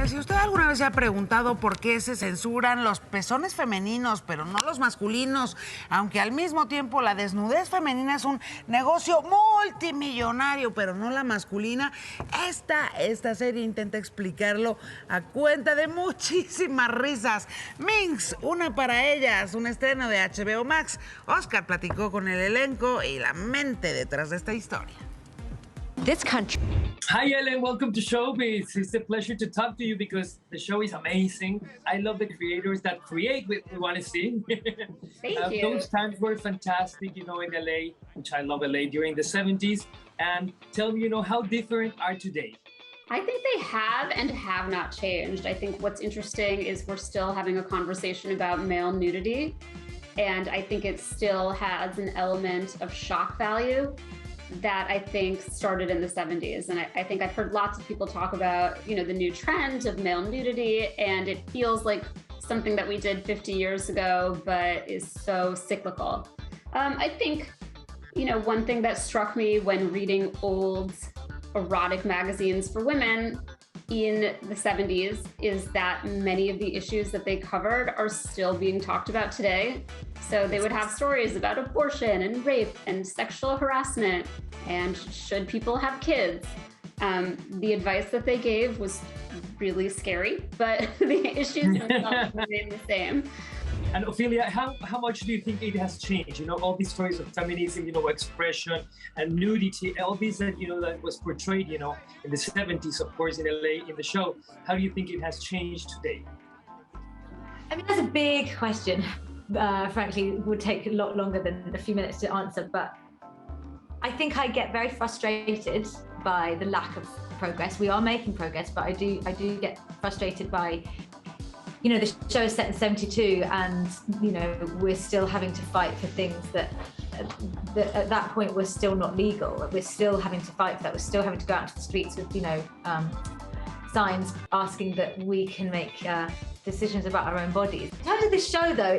ver, si usted alguna vez se ha preguntado por qué se censuran los pezones femeninos, pero no los masculinos, aunque al mismo tiempo la desnudez femenina es un negocio multimillonario, pero no la masculina, esta serie intenta explicarlo a cuenta de muchísimas risas. Minx, una para ellas, un estreno de HBO Max. Oscar platicó con el elenco y la mente detrás de esta historia. This country. Hi, Ellen. Welcome to Showbiz. It's a pleasure to talk to you because the show is amazing. I love the creators that create what we want to see. Thank you. Those times were fantastic, in LA, which I love LA during the 70s. And tell me, how different are today? I think they have and have not changed. I think what's interesting is we're still having a conversation about male nudity. And I think it still has an element of shock value that I think started in the 70s. And I think I've heard lots of people talk about, the new trend of male nudity, and it feels like something that we did 50 years ago, but is so cyclical. I think, one thing that struck me when reading old erotic magazines for women in the 70s is that many of the issues that they covered are still being talked about today. So they would have stories about abortion and rape and sexual harassment and should people have kids. The advice that they gave was really scary, but the issues themselves remain the same. And Ophelia, how much do you think it has changed? All these stories of feminism, expression and nudity, all these that, that was portrayed, in the 70s, of course, in LA, in the show. How do you think it has changed today? I mean, that's a big question. Frankly, it would take a lot longer than a few minutes to answer, but I think I get very frustrated by the lack of progress. We are making progress, but I do get frustrated by, the show is set in 72 and, we're still having to fight for things that at that point were still not legal. We're still having to fight for that. We're still having to go out to the streets with, signs asking that we can make decisions about our own bodies. In terms of this show, though,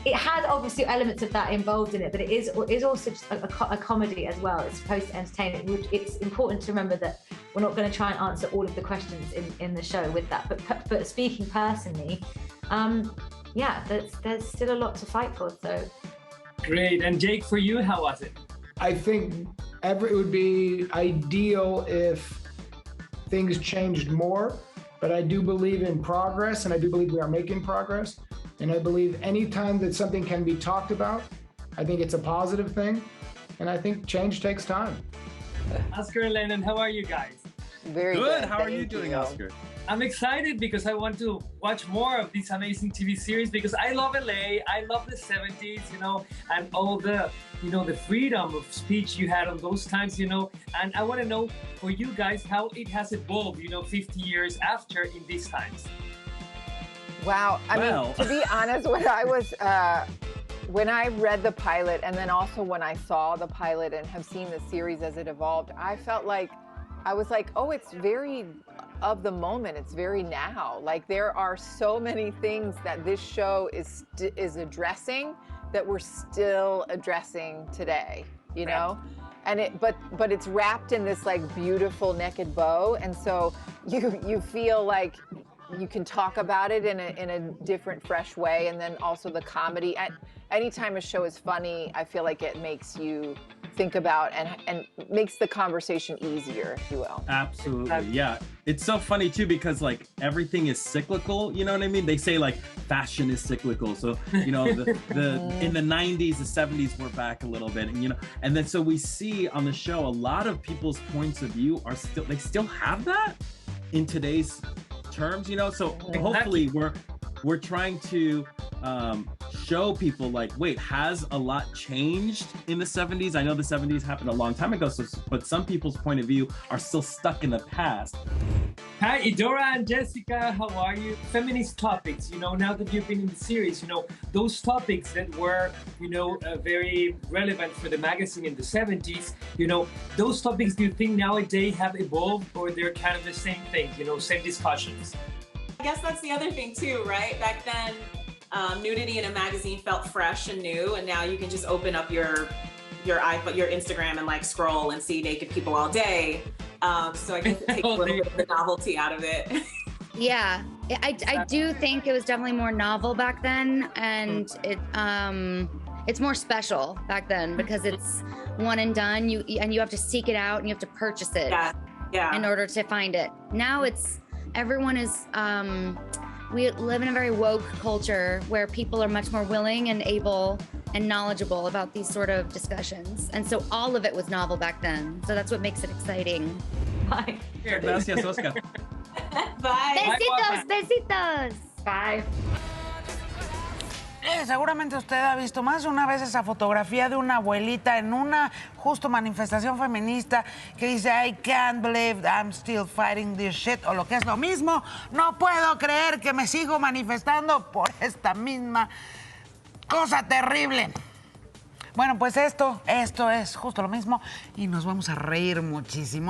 it has obviously elements of that involved in it, but it is also just a comedy as well. It's supposed to entertain. It's important to remember that we're not going to try and answer all of the questions in the show with that. But speaking personally, there's still a lot to fight for. So great. And Jake, for you, how was it? I think it would be ideal if things changed more, but I do believe in progress, and I do believe we are making progress. And I believe anytime that something can be talked about, I think it's a positive thing. And I think change takes time. Oscar and Lennon, how are you guys? Very good. How are you doing, Oscar? I'm excited because I want to watch more of this amazing TV series because I love LA, I love the 70s, and all the, the freedom of speech you had on those times, and I want to know for you guys how it has evolved, 50 years after in these times. Wow. I mean, to be honest, when I read the pilot and then also when I saw the pilot and have seen the series as it evolved, I was like, oh, it's very of the moment. It's very now. Like there are so many things that this show is addressing that we're still addressing today, know? And but it's wrapped in this like beautiful naked bow. And so you feel like you can talk about it in a different, fresh way. And then also the comedy. Anytime a show is funny, I feel like it makes you think about and makes the conversation easier, if you will. Absolutely, yeah. It's so funny too because like everything is cyclical, you know what I mean? They say like fashion is cyclical. So, in the 90s, the 70s we're back a little bit, and then so we see on the show a lot of people's points of view they still have that in today's terms, so hopefully we're trying to show people like, wait, has a lot changed in the 70s? I know the 70s happened a long time ago, but some people's point of view are still stuck in the past. Hi, Idara and Jessica, how are you? Feminist topics, now that you've been in the series, those topics that were, very relevant for the magazine in the 70s, those topics, do you think nowadays have evolved or they're kind of the same thing, same discussions? I guess that's the other thing too, right? Back then, nudity in a magazine felt fresh and new, and now you can just open up your iPhone, your Instagram, and like scroll and see naked people all day. So I guess it takes a little bit of the novelty out of it. Yeah, I do think it was definitely more novel back then, and it's more special back then because it's one and done. You have to seek it out and you have to purchase it in order to find it. Now everyone is. We live in a very woke culture where people are much more willing and able and knowledgeable about these sort of discussions. And so all of it was novel back then. So that's what makes it exciting. Bye. Gracias, Oscar. Bye. Besitos, besitos. Bye. Seguramente usted ha visto más de una vez esa fotografía de una abuelita en una justo manifestación feminista que dice I can't believe I'm still fighting this shit, o lo que es lo mismo, no puedo creer que me sigo manifestando por esta misma cosa terrible. Bueno, pues esto es justo lo mismo y nos vamos a reír muchísimo.